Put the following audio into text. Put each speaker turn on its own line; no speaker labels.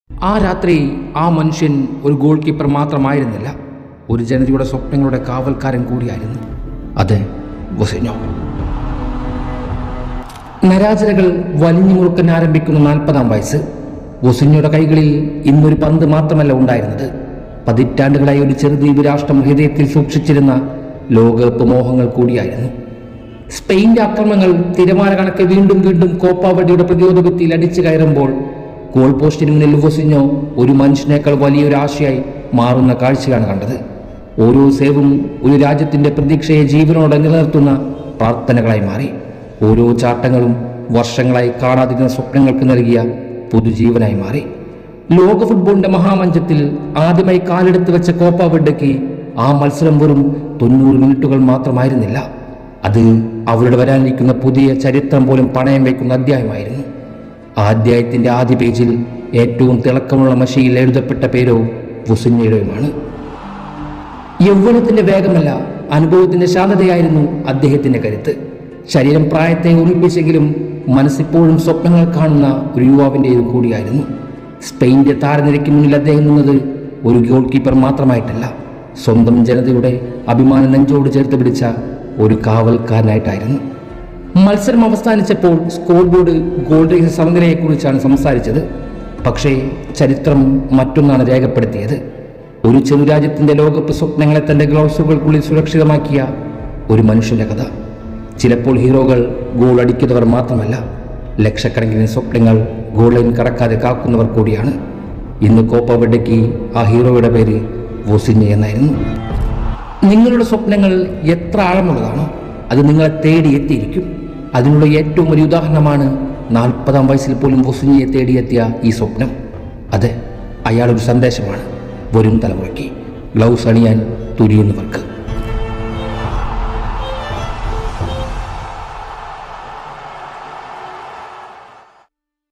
ആ രാത്രി ആ മനുഷ്യൻ ഒരു ഗോൾ കീപ്പർ മാത്രമായിരുന്നില്ല, ഒരു ജനതയുടെ സ്വപ്നങ്ങളുടെ കാവൽക്കാരൻ കൂടിയായിരുന്നു. അത് വൊസിഞ്ഞോ. നരാജനകൾ വലിഞ്ഞു മുറുക്കാൻ ആരംഭിക്കുന്ന 40-ാം വയസ്സ്. വൊസിഞ്ഞോയുടെ കൈകളിൽ ഇന്നൊരു പന്ത് മാത്രമല്ല ഉണ്ടായിരുന്നത്, പതിറ്റാണ്ടുകളായി ഒരു ചെറുദ്വീപ് രാഷ്ട്രം ഹൃദയത്തിൽ സൂക്ഷിച്ചിരുന്ന ലോകകപ്പ് മോഹങ്ങൾ കൂടിയായിരുന്നു. സ്പെയിൻ്റെ ആക്രമണങ്ങൾ തിരമാല കണക്കെ വീണ്ടും വീണ്ടും കോപ്പാവടിയുടെ പ്രതിരോധ ഭിത്തിയിൽ അടിച്ചു കയറുമ്പോൾ ഗോൾ പോസ്റ്റിന് മുന്നിൽ വൊസിഞ്ഞോ ഒരു മനുഷ്യനേക്കാൾ വലിയൊരു ആശയായി മാറുന്ന കാഴ്ചയാണ് കണ്ടത്. ഓരോ സേവും ഒരു രാജ്യത്തിൻ്റെ പ്രതീക്ഷയെ ജീവനോടെ നിലനിർത്തുന്ന പ്രാർത്ഥനകളായി മാറി. ഓരോ ചാട്ടങ്ങളും വർഷങ്ങളായി കാണാതിരുന്ന സ്വപ്നങ്ങൾക്ക് നൽകിയ പുതുജീവനായി മാറി. ലോക ഫുട്ബോളിന്റെ മഹാമഞ്ചത്തിൽ ആദ്യമായി കാലെടുത്ത് വെച്ച കോപ്പാവെഡയ്ക്ക് ആ മത്സരം വെറും 90 മിനിറ്റുകൾ മാത്രമായിരുന്നില്ല, അത് അവരുടെ വരാനിരിക്കുന്ന പുതിയ ചരിത്രം പോലും പണയം വയ്ക്കുന്ന അധ്യായമായിരുന്നു. ആ അധ്യായത്തിന്റെ ആദ്യ പേജിൽ ഏറ്റവും തിളക്കമുള്ള മഷിയിൽ എഴുതപ്പെട്ട പേരോ വൊസിഞ്ഞോയുമാണ്. യൗവനത്തിന്റെ വേഗമല്ല, അനുഭവത്തിന്റെ ശാന്തതയായിരുന്നു അദ്ദേഹത്തിന്റെ കരുത്ത്. ശരീരം പ്രായത്തെ ഓർമ്മിപ്പിച്ചെങ്കിലും മനസ്സിപ്പോഴും സ്വപ്നങ്ങൾ കാണുന്ന ഒരു യുവാവിൻ്റെയും കൂടിയായിരുന്നു. സ്പെയിൻ്റെ താരനിരയ്ക്ക് മുന്നിൽ അദ്ദേഹം നിന്നത് ഒരു ഗോൾ കീപ്പർ മാത്രമായിട്ടല്ല, സ്വന്തം ജനതയുടെ അഭിമാനം നെഞ്ചോട് ചേർത്ത് പിടിച്ച ഒരു കാവൽക്കാരനായിട്ടായിരുന്നു. മത്സരം അവസാനിച്ചപ്പോൾ സ്കോർ ബോർഡ് ഗോൾ രഹിത സമനിലയെക്കുറിച്ചാണ് സംസാരിച്ചത്. പക്ഷേ ചരിത്രം മറ്റൊന്നാണ് രേഖപ്പെടുത്തിയത്. ഒരു ചെറുരാജ്യത്തിൻ്റെ ലോകകപ്പ് സ്വപ്നങ്ങളെ തൻ്റെ ഗ്ലൗസുകൾക്കുള്ളിൽ സുരക്ഷിതമാക്കിയ ഒരു മനുഷ്യൻ്റെ കഥ. ചിലപ്പോൾ ഹീറോകൾ ഗോൾ അടിക്കുന്നവർ മാത്രമല്ല, ലക്ഷക്കണക്കിന് സ്വപ്നങ്ങൾ ഗോൾ ലൈൻ കടക്കാതെ കാക്കുന്നവർ കൂടിയാണ്. ഇന്ന് കോപ്പാവെഡയ്ക്ക് ആ ഹീറോയുടെ പേര് വൊസിഞ്ഞോ എന്നായിരുന്നു. നിങ്ങളുടെ സ്വപ്നങ്ങൾ എത്ര ആഴമുള്ളതാണോ അത് നിങ്ങളെ തേടി എത്തിയിരിക്കും. അതിനുള്ള ഏറ്റവും വലിയ ഉദാഹരണമാണ് 40-ാം വയസ്സിൽ പോലും വൊസിഞ്ഞോയെ തേടിയെത്തിയ ഈ സ്വപ്നം. അത് അയാളൊരു സന്ദേശമാണ് വരും തലമുറയ്ക്ക്. ഗ്ലൗസ് അണിയാൻ തുനിയുന്നവർക്ക്.